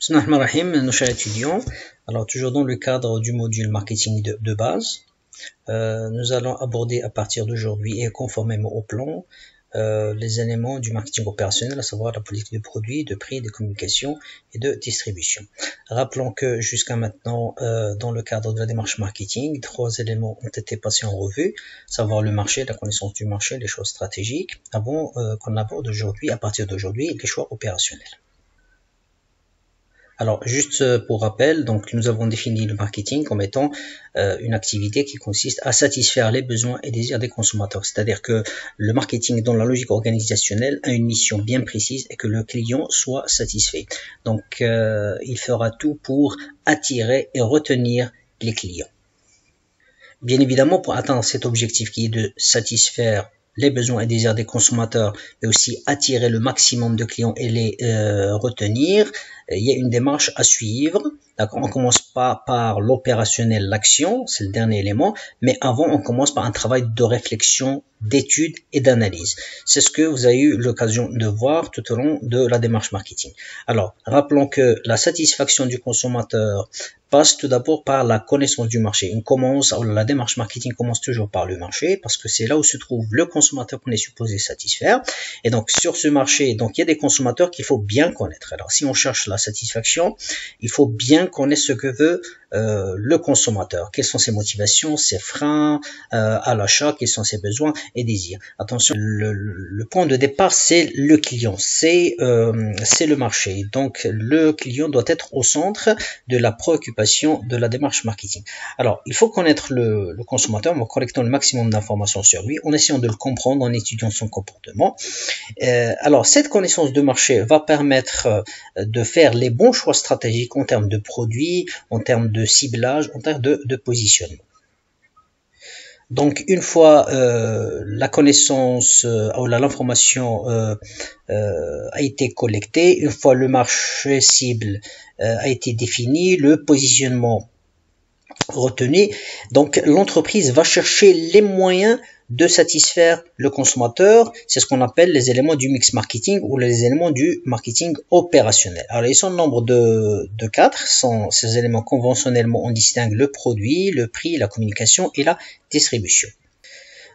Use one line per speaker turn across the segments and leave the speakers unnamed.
Bismillahirrahmanirrahim, nos chers étudiants. Alors, toujours dans le cadre du module marketing de base, nous allons aborder à partir d'aujourd'hui et conformément au plan les éléments du marketing opérationnel, à savoir la politique de produit, de prix, de communication et de distribution. Rappelons que jusqu'à maintenant, dans le cadre de la démarche marketing, 3 éléments ont été passés en revue, à savoir le marché, la connaissance du marché, les choix stratégiques, avant qu'on aborde aujourd'hui, à partir d'aujourd'hui, les choix opérationnels. Alors, juste pour rappel, donc nous avons défini le marketing comme étant une activité qui consiste à satisfaire les besoins et désirs des consommateurs. C'est-à-dire que le marketing, dans la logique organisationnelle, a une mission bien précise et que le client soit satisfait. Donc, il fera tout pour attirer et retenir les clients. Bien évidemment, pour atteindre cet objectif qui est de satisfaire les besoins et désirs des consommateurs, mais aussi attirer le maximum de clients et les retenir, il y a une démarche à suivre. D'accord, on commence pas par l'opérationnel, l'action, c'est le dernier élément, mais avant, on commence par un travail de réflexion, d'étude et d'analyse. C'est ce que vous avez eu l'occasion de voir tout au long de la démarche marketing. Alors, rappelons que la satisfaction du consommateur passe tout d'abord par la connaissance du marché. La démarche marketing commence toujours par le marché parce que c'est là où se trouve le consommateur qu'on est supposé satisfaire. Et donc, sur ce marché, donc il y a des consommateurs qu'il faut bien connaître. Alors, si on cherche la satisfaction, il faut bien connaître ce que veut le consommateur. Quelles sont ses motivations, ses freins à l'achat, quels sont ses besoins et désirs. Attention, le point de départ, c'est le client, c'est le marché. Donc, le client doit être au centre de la préoccupation de la démarche marketing. Alors, il faut connaître le consommateur en collectant le maximum d'informations sur lui, en essayant de le comprendre, en étudiant son comportement. Alors, cette connaissance de marché va permettre de faire les bons choix stratégiques en termes de produits, en termes de ciblage, en termes de positionnement. Donc, une fois la connaissance ou l'information a été collectée, une fois le marché cible a été défini, le positionnement retenu, donc l'entreprise va chercher les moyens de satisfaire le consommateur. C'est ce qu'on appelle les éléments du mix marketing ou les éléments du marketing opérationnel. Alors, ils sont au nombre de 4. Sont ces éléments conventionnellement, on distingue le produit, le prix, la communication et la distribution.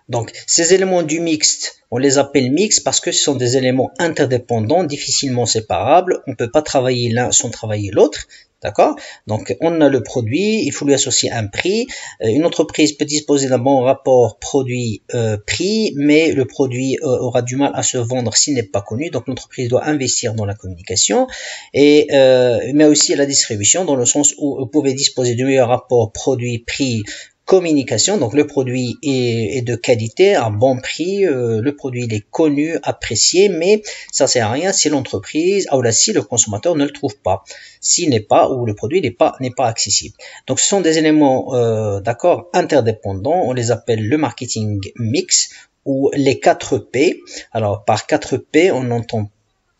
Donc, ces éléments du mixte, on les appelle mix parce que ce sont des éléments interdépendants, difficilement séparables. On ne peut pas travailler l'un sans travailler l'autre. D'accord? Donc, on a le produit, il faut lui associer un prix. Une entreprise peut disposer d'un bon rapport produit-prix, mais le produit aura du mal à se vendre s'il n'est pas connu. Donc, l'entreprise doit investir dans la communication, mais aussi à la distribution, dans le sens où vous pouvez disposer du meilleur rapport produit-prix, communication, donc le produit est de qualité, à bon prix, le produit il est connu, apprécié, mais ça sert à rien si l'entreprise, ou là si le consommateur ne le trouve pas, s'il n'est pas, ou le produit n'est pas accessible. Donc ce sont des éléments d'accord interdépendants, on les appelle le marketing mix ou les 4 P. Alors par 4 P on entend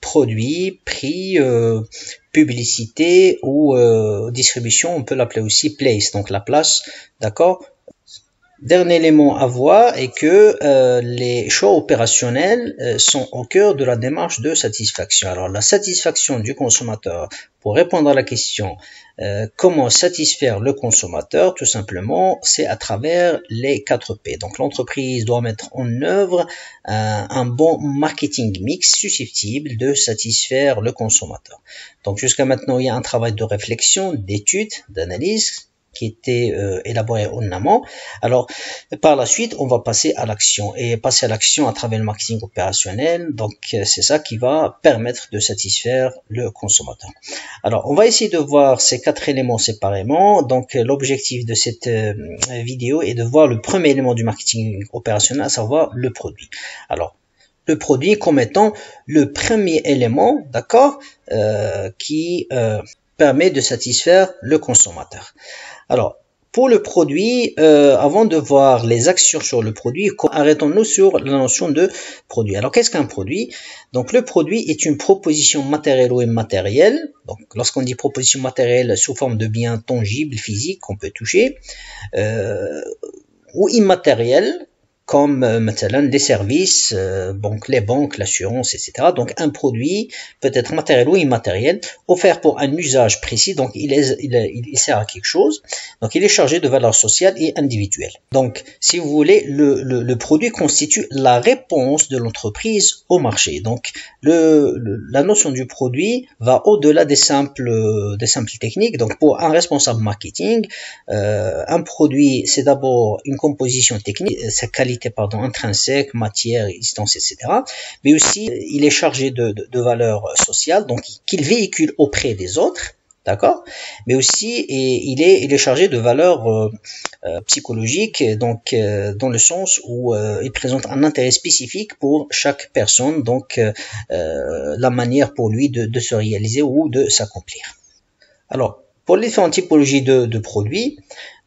produit, prix, publicité ou distribution, on peut l'appeler aussi place, donc la place, d'accord. Dernier élément à voir est que les choix opérationnels sont au cœur de la démarche de satisfaction. Alors la satisfaction du consommateur, pour répondre à la question comment satisfaire le consommateur, tout simplement, c'est à travers les 4 P. Donc l'entreprise doit mettre en œuvre un bon marketing mix susceptible de satisfaire le consommateur. Donc jusqu'à maintenant, il y a un travail de réflexion, d'étude, d'analyse qui était élaboré en amont. Alors, par la suite, on va passer à l'action. Et passer à l'action à travers le marketing opérationnel, donc c'est ça qui va permettre de satisfaire le consommateur. Alors, on va essayer de voir ces 4 éléments séparément. Donc, l'objectif de cette vidéo est de voir le premier élément du marketing opérationnel, à savoir le produit. Alors, le produit comme étant le premier élément, d'accord, qui permet de satisfaire le consommateur. Alors, pour le produit, avant de voir les actions sur le produit, arrêtons-nous sur la notion de produit. Alors, qu'est-ce qu'un produit? Donc, le produit est une proposition matérielle ou immatérielle. Donc, lorsqu'on dit proposition matérielle sous forme de biens tangibles, physiques, qu'on peut toucher, ou immatérielle, comme maintenant les services, donc les banques, l'assurance, etc. Donc un produit peut être matériel ou immatériel, offert pour un usage précis, donc il sert à quelque chose, donc il est chargé de valeur sociale et individuelle. Donc si vous voulez, le produit constitue la réponse de l'entreprise au marché. Donc la notion du produit va au-delà des simples techniques. Donc pour un responsable marketing, un produit, c'est d'abord une composition technique, sa qualité intrinsèque, matière, distance, etc. Mais aussi, il est chargé de valeurs sociales, donc qu'il véhicule auprès des autres, d'accord. Mais aussi, il est chargé de valeurs psychologiques, donc dans le sens où il présente un intérêt spécifique pour chaque personne, donc la manière pour lui de se réaliser ou de s'accomplir. Alors, pour les différentes typologies de produits,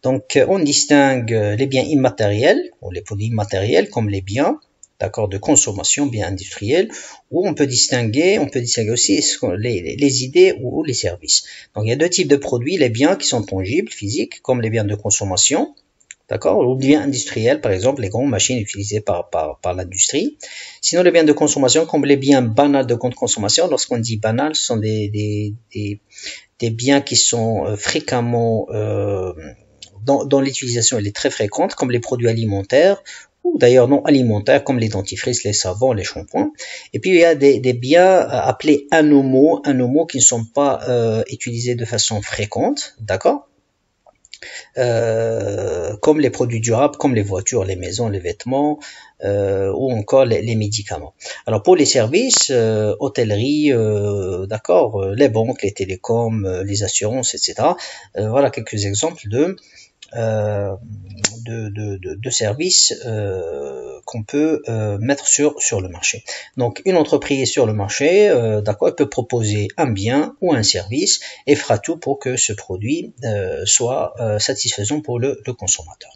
donc on distingue les biens immatériels, ou les produits immatériels comme les biens, d'accord, de consommation, biens industriels, ou on peut distinguer aussi les idées ou les services. Donc il y a deux types de produits, les biens qui sont tangibles, physiques, comme les biens de consommation, d'accord, ou les biens industriels, par exemple les grandes machines utilisées par l'industrie. Sinon les biens de consommation comme les biens banals de grande consommation. Lorsqu'on dit banal, ce sont des biens qui sont fréquemment dans l'utilisation, elle est très fréquente, comme les produits alimentaires, ou d'ailleurs non alimentaires, comme les dentifrices, les savons, les shampoings. Et puis il y a des biens appelés anomaux qui ne sont pas utilisés de façon fréquente, d'accord, comme les produits durables, comme les voitures, les maisons, les vêtements, ou encore les médicaments. Alors pour les services, hôtellerie, d'accord, les banques, les télécoms, les assurances, etc. Voilà quelques exemples de services qu'on peut mettre sur le marché. Donc une entreprise sur le marché, d'accord, elle peut proposer un bien ou un service et fera tout pour que ce produit soit satisfaisant pour le consommateur.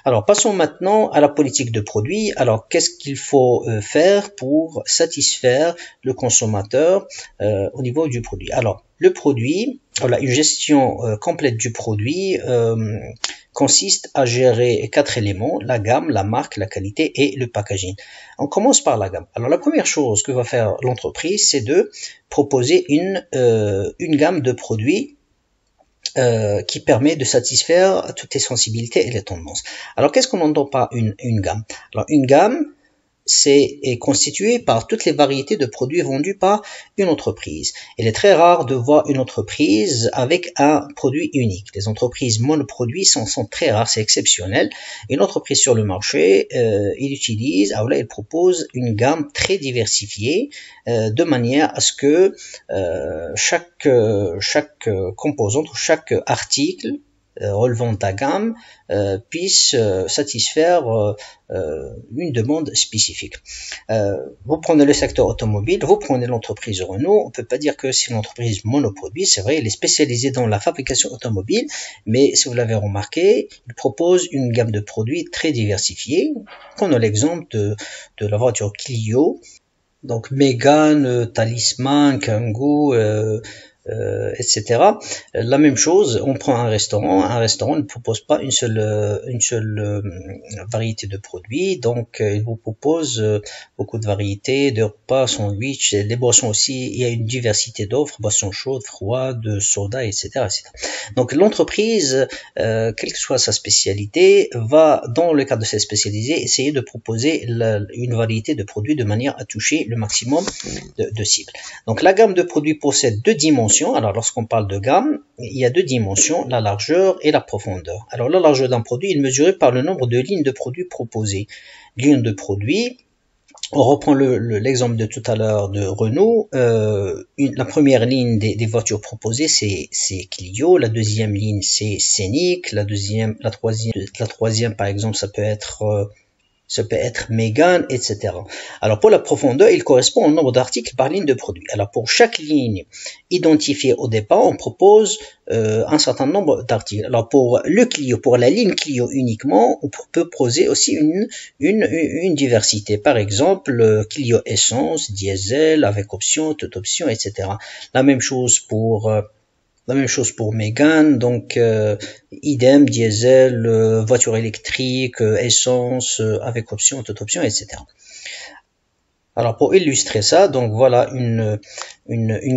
Alors passons maintenant à la politique de produit. Alors qu'est-ce qu'il faut faire pour satisfaire le consommateur au niveau du produit? Alors le produit, voilà, une gestion complète du produit consiste à gérer 4 éléments: la gamme, la marque, la qualité et le packaging. On commence par la gamme. Alors la première chose que va faire l'entreprise, c'est de proposer une gamme de produits qui permet de satisfaire toutes les sensibilités et les tendances. Alors qu'est-ce qu'on entend par une gamme? Alors une gamme, est constitué par toutes les variétés de produits vendus par une entreprise. Il est très rare de voir une entreprise avec un produit unique. Les entreprises monoproduits sont très rares, c'est exceptionnel. Une entreprise sur le marché, il propose une gamme très diversifiée, de manière à ce que chaque composante ou chaque article relevant de la gamme puisse satisfaire une demande spécifique. Vous prenez le secteur automobile, vous prenez l'entreprise Renault, on peut pas dire que c'est une entreprise monoproduit, c'est vrai, elle est spécialisée dans la fabrication automobile, mais si vous l'avez remarqué, il propose une gamme de produits très diversifiée. Prenons l'exemple de la voiture Clio, donc Mégane, Talisman, Kangoo, etc. La même chose, on prend un restaurant ne propose pas une seule variété de produits, donc il vous propose beaucoup de variétés de repas, sandwichs, les boissons aussi, il y a une diversité d'offres, boissons chaudes, froides, soda, etc., etc. Donc l'entreprise, quelle que soit sa spécialité, va dans le cadre de cette spécialité essayer de proposer une variété de produits de manière à toucher le maximum de cibles. Donc la gamme de produits possède deux dimensions. Alors lorsqu'on parle de gamme, il y a deux dimensions, la largeur et la profondeur. Alors la largeur d'un produit est mesurée par le nombre de lignes de produits proposées. Lignes de produits, on reprend l'exemple de tout à l'heure de Renault. La première ligne des voitures proposées, c'est Clio. La deuxième ligne, c'est Scénic. La troisième, par exemple, ça peut être Mégane, etc. Alors pour la profondeur, il correspond au nombre d'articles par ligne de produit. Alors pour chaque ligne identifiée au départ, on propose un certain nombre d'articles. Alors pour le Clio, pour la ligne Clio uniquement, on peut proposer aussi une diversité. Par exemple, Clio essence, diesel, avec option, toute option, etc. La même chose pour La même chose pour Mégane, donc idem, diesel, voiture électrique, essence, avec option, toute option, etc. Alors pour illustrer ça, donc voilà une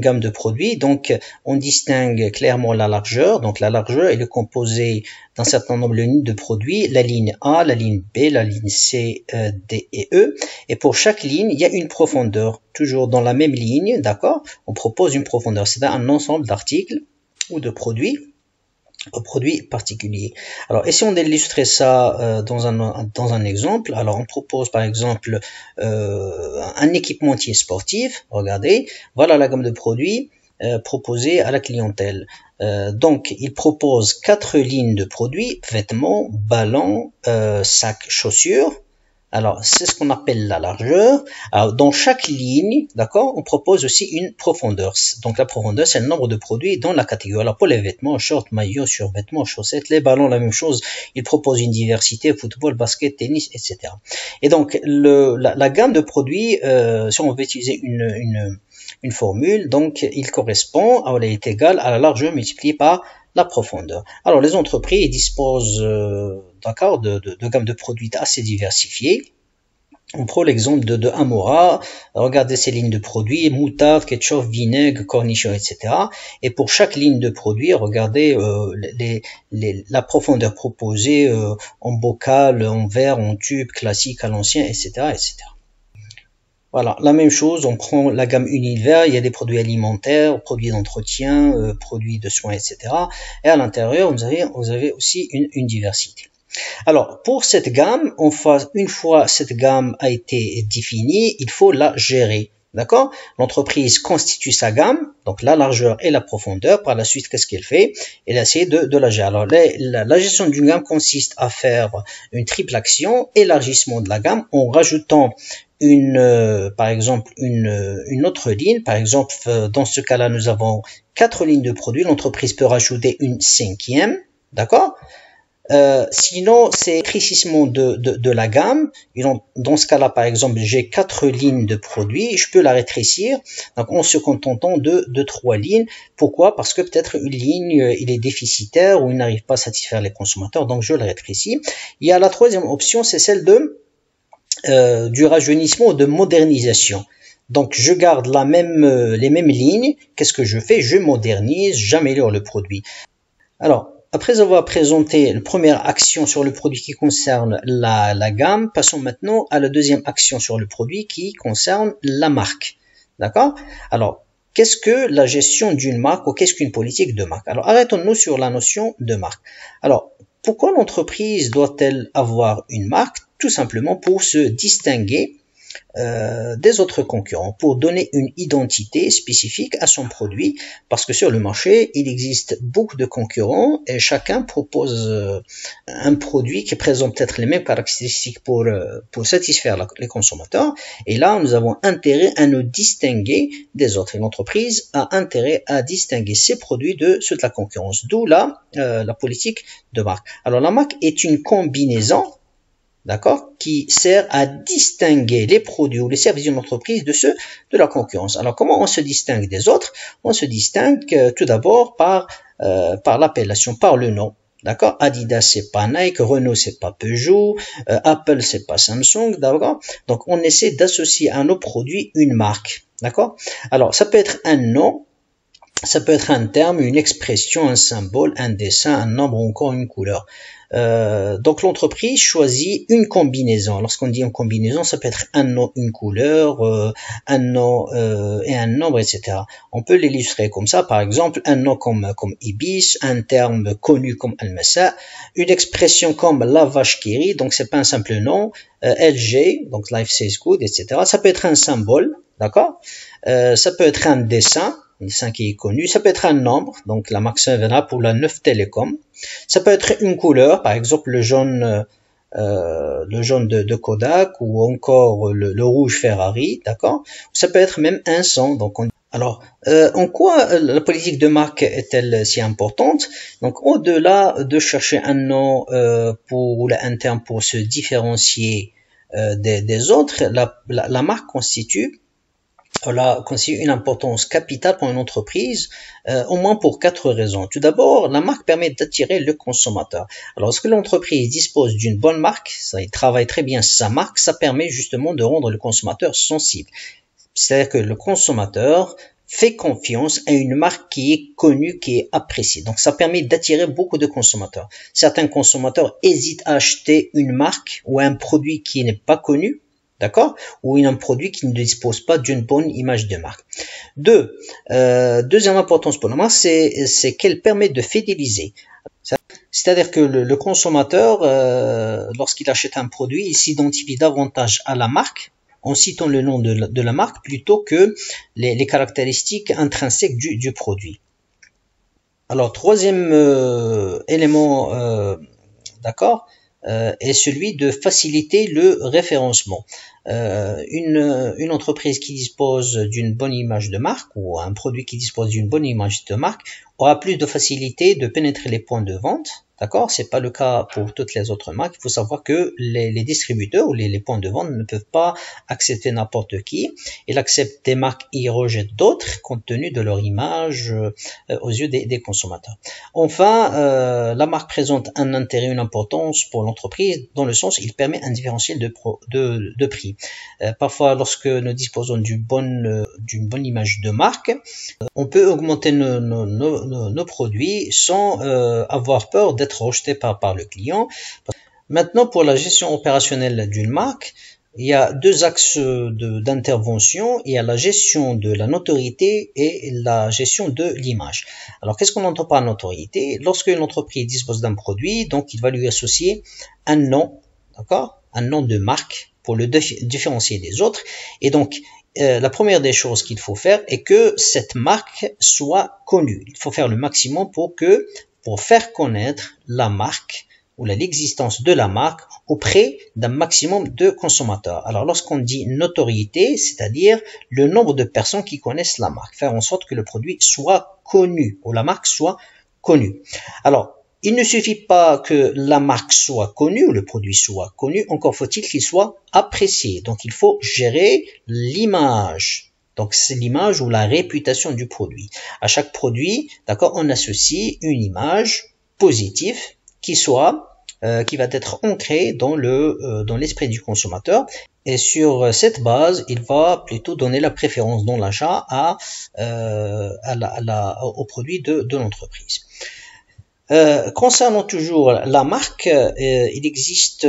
gamme de produits. Donc on distingue clairement la largeur. Donc la largeur elle est composée d'un certain nombre de lignes de produits, la ligne A, la ligne B, la ligne C, D et E. Et pour chaque ligne, il y a une profondeur. Toujours dans la même ligne, d'accord? On propose une profondeur, c'est un ensemble d'articles ou de produits particuliers. Alors, essayons d'illustrer ça dans un exemple. Alors, on propose par exemple un équipementier sportif. Regardez, voilà la gamme de produits proposée à la clientèle. Donc, il propose 4 lignes de produits, vêtements, ballons, sacs, chaussures. Alors, c'est ce qu'on appelle la largeur. Alors, dans chaque ligne, d'accord, on propose aussi une profondeur. Donc, la profondeur, c'est le nombre de produits dans la catégorie. Alors, pour les vêtements, shorts, maillots, survêtements, chaussettes, les ballons, la même chose. Ils proposent une diversité, football, basket, tennis, etc. Et donc, la gamme de produits, si on veut utiliser une formule, donc, il correspond, elle est égale à la largeur multipliée par la profondeur. Alors, les entreprises disposent d'accord, de gamme de produits assez diversifiées. On prend l'exemple de Amora. Regardez ces lignes de produits, moutarde, ketchup, vinaigre, cornichon, etc. Et pour chaque ligne de produit, regardez la profondeur proposée en bocal, en verre, en tube, classique, à l'ancien, etc., etc. Voilà, la même chose, on prend la gamme Univers, il y a des produits alimentaires, produits d'entretien, produits de soins, etc. Et à l'intérieur, vous avez aussi une diversité. Alors, pour cette gamme, une fois cette gamme a été définie, il faut la gérer. D'accord? L'entreprise constitue sa gamme, donc la largeur et la profondeur. Par la suite, qu'est-ce qu'elle fait? Elle essaie de la gérer. Alors, la gestion d'une gamme consiste à faire une triple action, élargissement de la gamme en rajoutant par exemple, une autre ligne. Par exemple, dans ce cas-là, nous avons 4 lignes de produits. L'entreprise peut rajouter une 5e. D'accord? Sinon, c'est élargissement de la gamme. Dans ce cas-là, par exemple, j'ai 4 lignes de produits, je peux la rétrécir, donc en se contentant de 3 lignes. Pourquoi? Parce que peut-être une ligne, il est déficitaire ou il n'arrive pas à satisfaire les consommateurs, donc je la rétrécis. Il y a la troisième option, c'est celle du rajeunissement ou de modernisation. Donc, je garde les mêmes lignes. Qu'est-ce que je fais? Je modernise, j'améliore le produit. Alors, après avoir présenté la première action sur le produit qui concerne la gamme, passons maintenant à la deuxième action sur le produit qui concerne la marque. D'accord? Alors, qu'est-ce que la gestion d'une marque ou qu'est-ce qu'une politique de marque? Alors, arrêtons-nous sur la notion de marque. Alors, pourquoi l'entreprise doit-elle avoir une marque? Tout simplement pour se distinguer des autres concurrents, pour donner une identité spécifique à son produit, parce que sur le marché, il existe beaucoup de concurrents et chacun propose un produit qui présente peut-être les mêmes caractéristiques pour satisfaire les consommateurs. Et là, nous avons intérêt à nous distinguer des autres. Et l'entreprise a intérêt à distinguer ses produits de ceux de la concurrence, d'où la politique de marque. Alors, la marque est une combinaison, d'accord, qui sert à distinguer les produits ou les services d'une entreprise de ceux de la concurrence. Alors, comment on se distingue des autres? On se distingue tout d'abord par l'appellation, par le nom. D'accord? Adidas, c'est pas Nike, Renault, c'est pas Peugeot, Apple, c'est pas Samsung, d'accord? Donc, on essaie d'associer à nos produits une marque, d'accord? Alors, ça peut être un nom, ça peut être un terme, une expression, un symbole, un dessin, un nombre ou encore une couleur. Donc l'entreprise choisit une combinaison. Lorsqu'on dit une combinaison, ça peut être un nom, une couleur, un nom et un nombre, etc. On peut l'illustrer comme ça, par exemple, un nom comme Ibis, un terme connu comme Almasa, une expression comme la vache qui rit, donc c'est pas un simple nom, LG, donc Life Says Good, etc. Ça peut être un symbole, d'accord? Ça peut être un dessin qui est connu, ça peut être un nombre, donc la marque Savena pour la Neuf Télécom, ça peut être une couleur, par exemple le jaune de Kodak ou encore le rouge Ferrari, d'accord? Ça peut être même un son. Donc alors, en quoi la politique de marque est-elle si importante? Donc, au-delà de chercher un nom ou un terme pour se différencier des autres, la marque constitue Cela constitue une importance capitale pour une entreprise, au moins pour 4 raisons. Tout d'abord, la marque permet d'attirer le consommateur. Alors, lorsque l'entreprise dispose d'une bonne marque, ça, il travaille très bien sa marque, ça permet justement de rendre le consommateur sensible. C'est-à-dire que le consommateur fait confiance à une marque qui est connue, qui est appréciée. Donc, ça permet d'attirer beaucoup de consommateurs. Certains consommateurs hésitent à acheter une marque ou un produit qui n'est pas connu, d'accord, ou un produit qui ne dispose pas d'une bonne image de marque. Deuxième importance pour la marque, c'est qu'elle permet de fidéliser. C'est-à-dire que le consommateur, lorsqu'il achète un produit, il s'identifie davantage à la marque en citant le nom de la marque plutôt que les caractéristiques intrinsèques du produit. Alors, troisième élément, d'accord, est celui de faciliter le référencement. Une entreprise qui dispose d'une bonne image de marque ou un produit qui dispose d'une bonne image de marque aura plus de facilité de pénétrer les points de vente. D'accord, c'est pas le cas pour toutes les autres marques. Il faut savoir que les distributeurs ou les points de vente ne peuvent pas accepter n'importe qui. Ils acceptent des marques et ils rejettent d'autres compte tenu de leur image aux yeux des consommateurs. Enfin, la marque présente un intérêt, une importance pour l'entreprise dans le sens où il permet un différentiel de prix. Parfois, lorsque nous disposons d'une bonne image de marque, on peut augmenter nos produits sans avoir peur d'être rejeté par le client. Maintenant, pour la gestion opérationnelle d'une marque, il y a 2 axes d'intervention. Il y a la gestion de la notoriété et la gestion de l'image. Alors, qu'est-ce qu'on entend par notoriété? Lorsque une entreprise dispose d'un produit, donc il va lui associer un nom, d'accord, un nom de marque pour le différencier des autres. Et donc, la première des choses qu'il faut faire est que cette marque soit connue. Il faut faire le maximum pour faire connaître la marque ou l'existence de la marque auprès d'un maximum de consommateurs. Alors, lorsqu'on dit notoriété, c'est-à-dire le nombre de personnes qui connaissent la marque, faire en sorte que le produit soit connu ou la marque soit connue. Alors, il ne suffit pas que la marque soit connue ou le produit soit connu, encore faut-il qu'il soit apprécié. Donc, il faut gérer l'image. Donc, c'est l'image ou la réputation du produit. À chaque produit, d'accord, on associe une image positive qui va être ancrée dans l'esprit du consommateur. Et sur cette base, il va plutôt donner la préférence dans l'achat au produit de l'entreprise. Concernant toujours la marque, il existe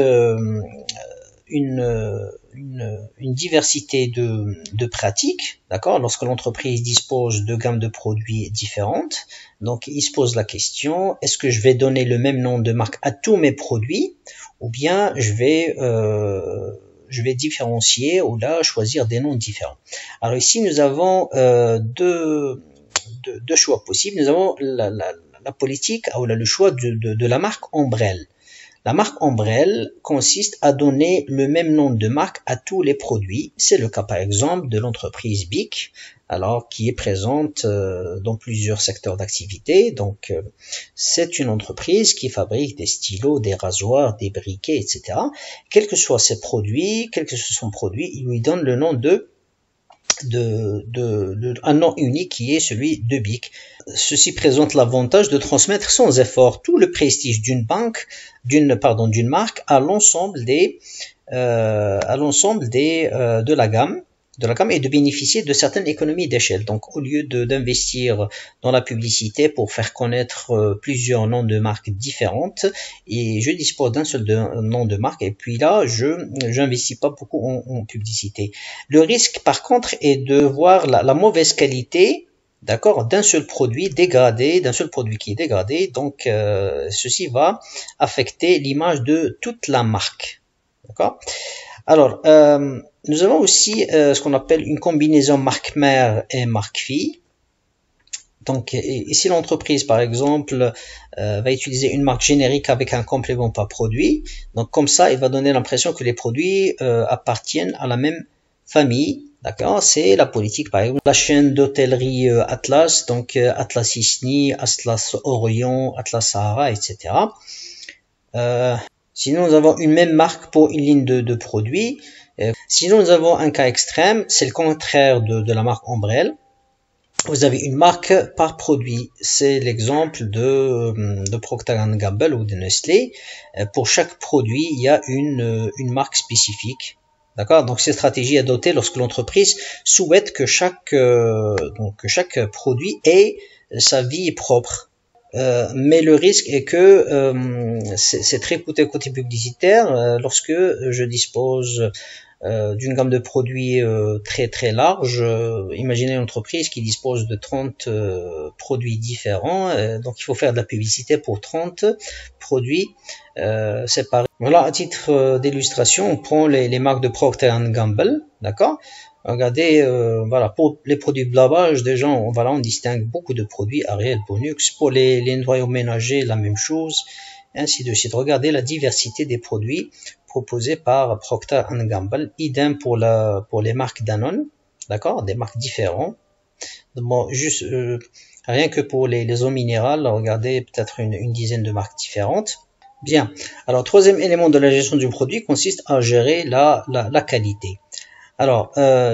une diversité de pratiques, d'accord. Lorsque l'entreprise dispose de gammes de produits différentes, donc il se pose la question: est-ce que je vais donner le même nom de marque à tous mes produits, ou bien je vais différencier ou là choisir des noms différents. Alors ici nous avons deux choix possibles. Nous avons la politique ou le choix de la marque ombrelle. La marque ombrelle consiste à donner le même nom de marque à tous les produits. C'est le cas par exemple de l'entreprise BIC, alors qui est présente dans plusieurs secteurs d'activité. Donc c'est une entreprise qui fabrique des stylos, des rasoirs, des briquets, etc. Quels que soient ses produits, quel que soit son produit, il lui donne le nom un nom unique qui est celui de BIC. Ceci présente l'avantage de transmettre sans effort tout le prestige d'une marque à l'ensemble de la gamme et de bénéficier de certaines économies d'échelle. Donc, au lieu d'investir dans la publicité pour faire connaître plusieurs noms de marques différentes, et je dispose d'un seul nom de marque, et puis là, j'investis pas beaucoup en publicité. Le risque, par contre, est de voir la mauvaise qualité, d'accord, d'un seul produit qui est dégradé. Donc, ceci va affecter l'image de toute la marque, d'accord. Alors, nous avons aussi ce qu'on appelle une combinaison marque mère et marque fille. Donc ici l'entreprise par exemple va utiliser une marque générique avec un complément par produit. Donc comme ça, il va donner l'impression que les produits appartiennent à la même famille. D'accord, c'est la politique par exemple. La chaîne d'hôtellerie Atlas, donc Atlas Isni, Atlas Orion, Atlas Sahara, etc. Sinon nous avons une même marque pour une ligne de produits. Sinon, nous avons un cas extrême, c'est le contraire de la marque Ombrelle. Vous avez une marque par produit. C'est l'exemple de Procter & Gamble ou de Nestlé. Pour chaque produit, il y a une marque spécifique. D'accord? Donc, cette stratégie est adoptée lorsque l'entreprise souhaite que chaque produit ait sa vie propre. Mais le risque est que c'est très coûteux côté publicitaire lorsque je dispose d'une gamme de produits très très large. Imaginez une entreprise qui dispose de 30 produits différents, donc il faut faire de la publicité pour 30 produits séparés. Voilà, à titre d'illustration, on prend les marques de Procter & Gamble, d'accord? Regardez, voilà, pour les produits de lavage, déjà, on distingue beaucoup de produits, Ariel, Bonux. Pour les nettoyants ménagers, la même chose, ainsi de suite. Regardez la diversité des produits proposés par Procter & Gamble. Idem pour les marques Danone, d'accord, des marques différentes. Bon, juste, rien que pour les eaux minérales, regardez peut-être une dizaine de marques différentes. Bien. Alors, troisième élément de la gestion du produit consiste à gérer la qualité. Alors,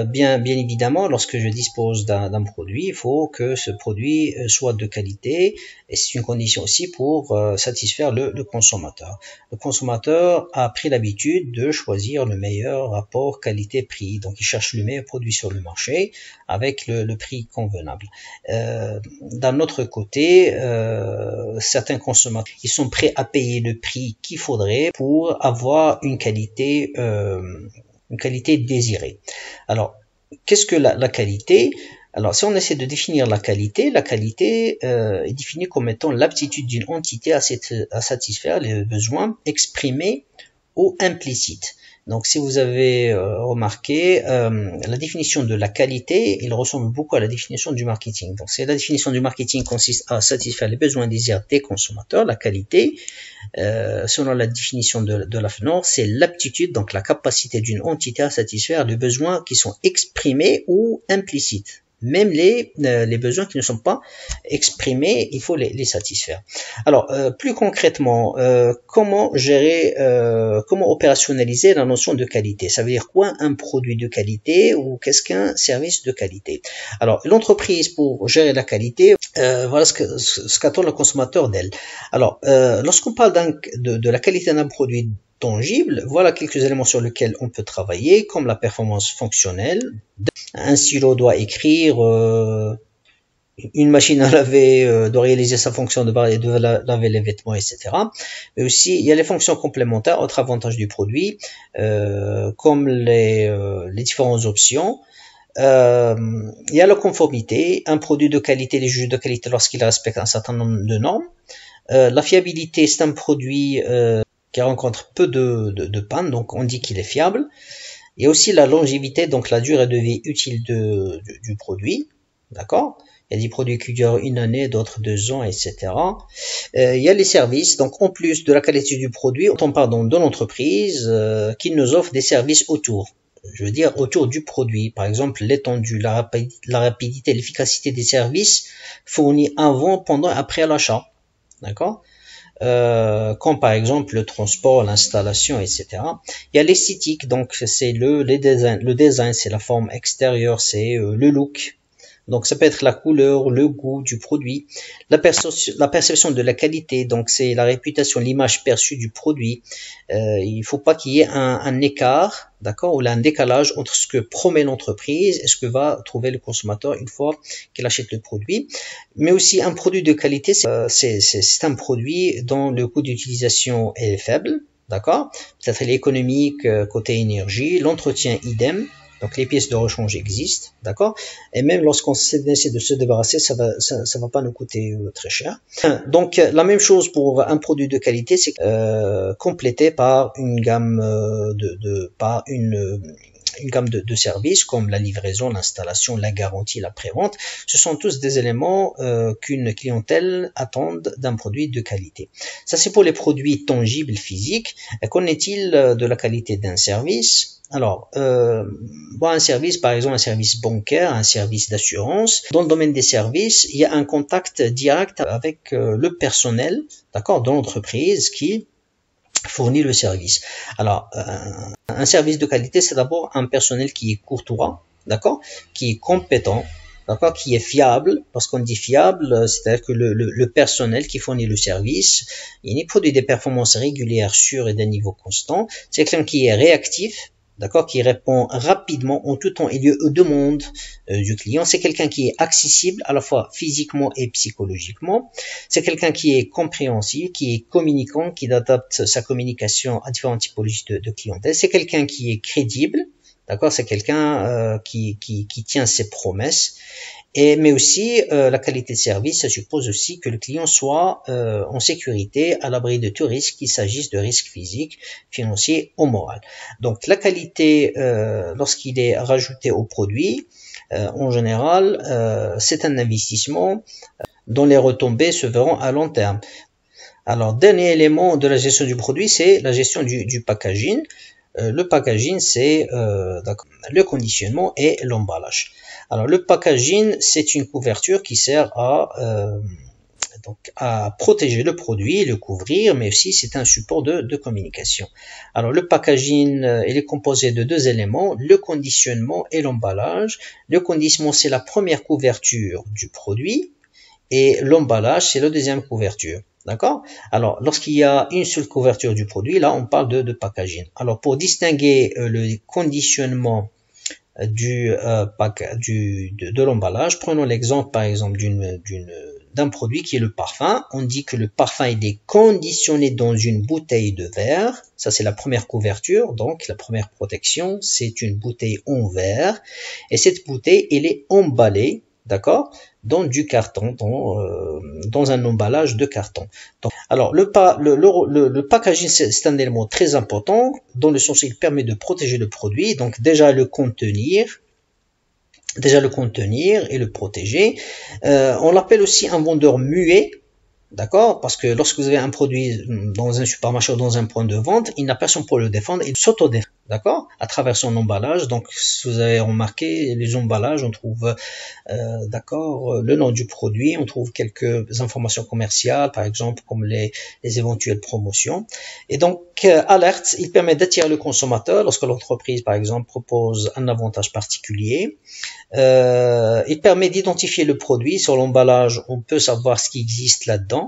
bien évidemment, lorsque je dispose d'un produit, il faut que ce produit soit de qualité, et c'est une condition aussi pour satisfaire le consommateur. Le consommateur a pris l'habitude de choisir le meilleur rapport qualité-prix, donc il cherche le meilleur produit sur le marché avec le prix convenable. D'un autre côté, certains consommateurs, ils sont prêts à payer le prix qu'il faudrait pour avoir une qualité désirée. Alors, qu'est-ce que la qualité? Alors, si on essaie de définir la qualité est définie comme étant l'aptitude d'une entité à satisfaire les besoins exprimés ou implicites. Donc, si vous avez remarqué, la définition de la qualité, il ressemble beaucoup à la définition du marketing. Donc, la définition du marketing consiste à satisfaire les besoins et désirs des consommateurs. La qualité, selon la définition de la FNOR, c'est l'aptitude, donc la capacité d'une entité à satisfaire les besoins qui sont exprimés ou implicites. Même les besoins qui ne sont pas exprimés, il faut les satisfaire. Alors, plus concrètement, comment gérer, comment opérationnaliser la notion de qualité? Ça veut dire quoi un produit de qualité ou qu'est-ce qu'un service de qualité? Alors, l'entreprise, pour gérer la qualité, voilà ce qu'attend le consommateur d'elle. Alors, lorsqu'on parle de la qualité d'un produit tangible, voilà quelques éléments sur lesquels on peut travailler, comme la performance fonctionnelle. Un stylo doit écrire, une machine à laver doit réaliser sa fonction de laver les vêtements, etc. Mais aussi, il y a les fonctions complémentaires, autres avantages du produit, comme les différentes options. Il y a la conformité, un produit de qualité, les juges de qualité lorsqu'il respecte un certain nombre de normes. La fiabilité, c'est un produit qui rencontre peu de panne, donc on dit qu'il est fiable. Il y a aussi la longévité, donc la durée de vie utile du produit, d'accord? Il y a des produits qui durent une année, d'autres 2 ans, etc. Il y a les services, donc en plus de la qualité du produit, on parle donc de l'entreprise qui nous offre des services autour. Je veux dire autour du produit, par exemple l'étendue, la rapidité, l'efficacité des services fournis avant, pendant et après l'achat, d'accord? Comme par exemple le transport, l'installation, etc. Il y a l'esthétique, donc c'est le design, c'est la forme extérieure, c'est le look. Donc ça peut être la couleur, le goût du produit, la perception de la qualité, donc c'est la réputation, l'image perçue du produit. Il faut pas qu'il y ait un écart, d'accord, ou un décalage entre ce que promet l'entreprise et ce que va trouver le consommateur une fois qu'il achète le produit. Mais aussi un produit de qualité, c'est un produit dont le coût d'utilisation est faible, d'accord. Peut-être l'économique côté énergie, l'entretien idem. Donc les pièces de rechange existent, d'accord. Et même lorsqu'on essaie de se débarrasser, ça va pas nous coûter très cher. Donc la même chose pour un produit de qualité, c'est complété par une gamme une gamme de services comme la livraison, l'installation, la garantie, la prévente. Ce sont tous des éléments qu'une clientèle attend d'un produit de qualité. Ça, c'est pour les produits tangibles physiques. Qu'en est-il de la qualité d'un service? Alors, un service, par exemple un service bancaire, un service d'assurance. Dans le domaine des services, il y a un contact direct avec le personnel, d'accord, de l'entreprise qui fournit le service. Alors, un service de qualité, c'est d'abord un personnel qui est courtois, d'accord, qui est compétent, d'accord, qui est fiable. Lorsqu'on dit fiable, c'est-à-dire que le personnel qui fournit le service, il produit des performances régulières, sûres et d'un niveau constant. C'est quelqu'un qui est réactif, d'accord, qui répond rapidement en tout temps et lieu aux demandes du client. C'est quelqu'un qui est accessible à la fois physiquement et psychologiquement. C'est quelqu'un qui est compréhensible, qui est communicant, qui adapte sa communication à différentes typologies de clientèle. C'est quelqu'un qui est crédible, d'accord, c'est quelqu'un qui tient ses promesses. Mais aussi, la qualité de service, ça suppose aussi que le client soit en sécurité, à l'abri de tout risque, qu'il s'agisse de risques physiques, financiers ou moraux. Donc la qualité, lorsqu'il est rajouté au produit, en général, c'est un investissement dont les retombées se verront à long terme. Alors, dernier élément de la gestion du produit, c'est la gestion du packaging. Le packaging, c'est le conditionnement et l'emballage. Alors, le packaging, c'est une couverture qui sert à protéger le produit, le couvrir, mais aussi c'est un support de communication. Alors, le packaging, il est composé de deux éléments, le conditionnement et l'emballage. Le conditionnement, c'est la première couverture du produit et l'emballage, c'est la deuxième couverture. D'accord? Alors, lorsqu'il y a une seule couverture du produit, là, on parle de packaging. Alors, pour distinguer le conditionnement de l'emballage, prenons l'exemple, par exemple, d'un produit qui est le parfum. On dit que le parfum il est conditionné dans une bouteille de verre. Ça, c'est la première couverture. Donc, la première protection, c'est une bouteille en verre. Et cette bouteille, elle est emballée, d'accord, dans du carton, dans un emballage de carton. Donc, alors, le packaging, c'est un élément très important, dans le sens où il permet de protéger le produit, donc déjà le contenir et le protéger. On l'appelle aussi un vendeur muet, d'accord, parce que lorsque vous avez un produit dans un supermarché ou dans un point de vente, il n'a personne pour le défendre, il s'auto-défend, d'accord, à travers son emballage. Donc, si vous avez remarqué, les emballages, on trouve, d'accord, le nom du produit, on trouve quelques informations commerciales, par exemple, comme les éventuelles promotions. Et donc, alerte, il permet d'attirer le consommateur lorsque l'entreprise, par exemple, propose un avantage particulier. Il permet d'identifier le produit. Sur l'emballage, on peut savoir ce qui existe là-dedans.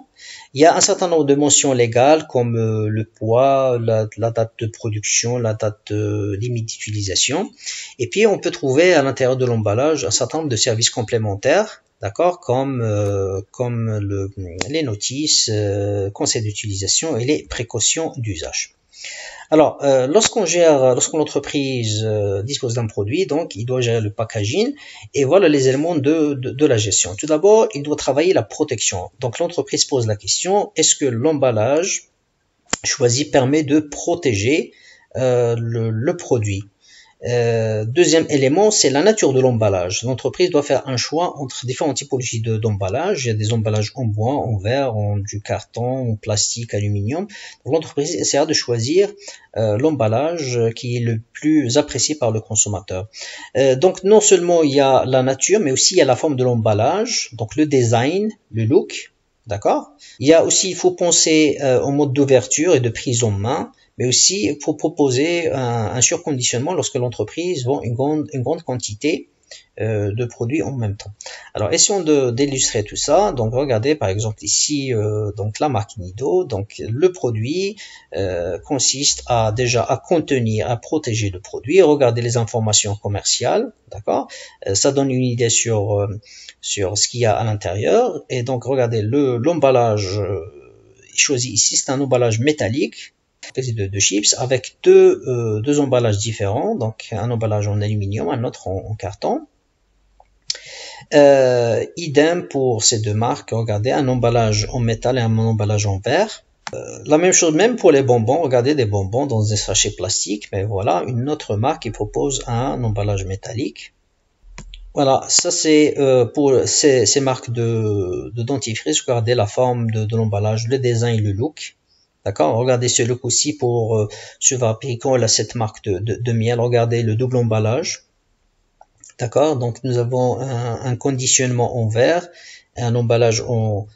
Il y a un certain nombre de mentions légales comme le poids, la date de production, la date limite d'utilisation. Et puis, on peut trouver à l'intérieur de l'emballage un certain nombre de services complémentaires, d'accord, comme les notices, conseils d'utilisation et les précautions d'usage. Alors, lorsqu'une entreprise dispose d'un produit, donc il doit gérer le packaging, et voilà les éléments de la gestion. Tout d'abord, il doit travailler la protection. Donc l'entreprise pose la question, est-ce que l'emballage choisi permet de protéger le produit? Deuxième élément, c'est la nature de l'emballage. L'entreprise doit faire un choix entre différentes typologies d'emballage. Il y a des emballages en bois, en verre, du carton, en plastique, aluminium. L'entreprise essaiera de choisir l'emballage qui est le plus apprécié par le consommateur. Donc non seulement il y a la nature, mais aussi il y a la forme de l'emballage, donc le design, le look, d'accord. Il faut penser au mode d'ouverture et de prise en main. Mais aussi, il faut proposer un surconditionnement lorsque l'entreprise vend une grande quantité de produits en même temps. Alors, essayons d'illustrer tout ça. Donc, regardez par exemple ici, donc la marque Nido. Donc, le produit consiste à contenir, à protéger le produit. Regardez les informations commerciales, d'accord. Ça donne une idée sur ce qu'il y a à l'intérieur. Et donc, regardez l'emballage choisi ici, c'est un emballage métallique de chips avec deux emballages différents, donc un emballage en aluminium, un autre en carton. Idem pour ces deux marques, regardez, un emballage en métal et un emballage en verre. La même chose même pour les bonbons, regardez des bonbons dans des sachets plastiques, mais voilà, une autre marque qui propose un emballage métallique. Voilà, ça c'est pour ces marques de dentifrice, regardez la forme de l'emballage, le design et le look. D'accord, regardez ce look aussi pour ce fabricant, là, cette marque de miel. Regardez le double emballage. D'accord, donc nous avons un conditionnement en verre et un emballage en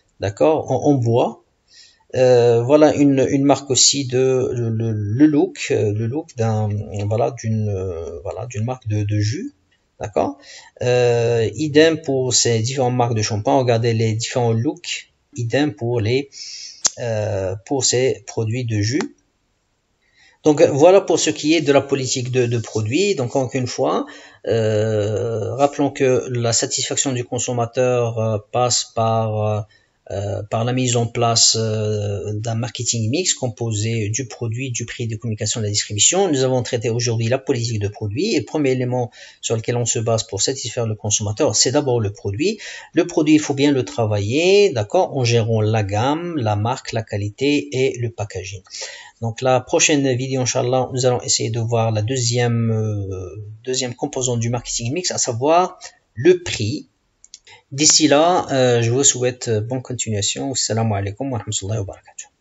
bois. Voilà une marque aussi de le look d'un voilà d'une marque de jus, d'accord. Idem pour ces différentes marques de shampoing. Regardez les différents looks. Idem pour ces produits de jus. Donc voilà pour ce qui est de la politique de produits. Donc encore une fois, rappelons que la satisfaction du consommateur passe par la mise en place d'un marketing mix composé du produit, du prix, de communication et de la distribution. Nous avons traité aujourd'hui la politique de produit et le premier élément sur lequel on se base pour satisfaire le consommateur, c'est d'abord le produit. Le produit, il faut bien le travailler, d'accord, en gérant la gamme, la marque, la qualité et le packaging. Donc la prochaine vidéo, Inch'Allah, nous allons essayer de voir la deuxième composante du marketing mix, à savoir le prix. D'ici là, je vous souhaite bonne continuation. Assalamu alaikum wa rahmatullahi wa barakatuh.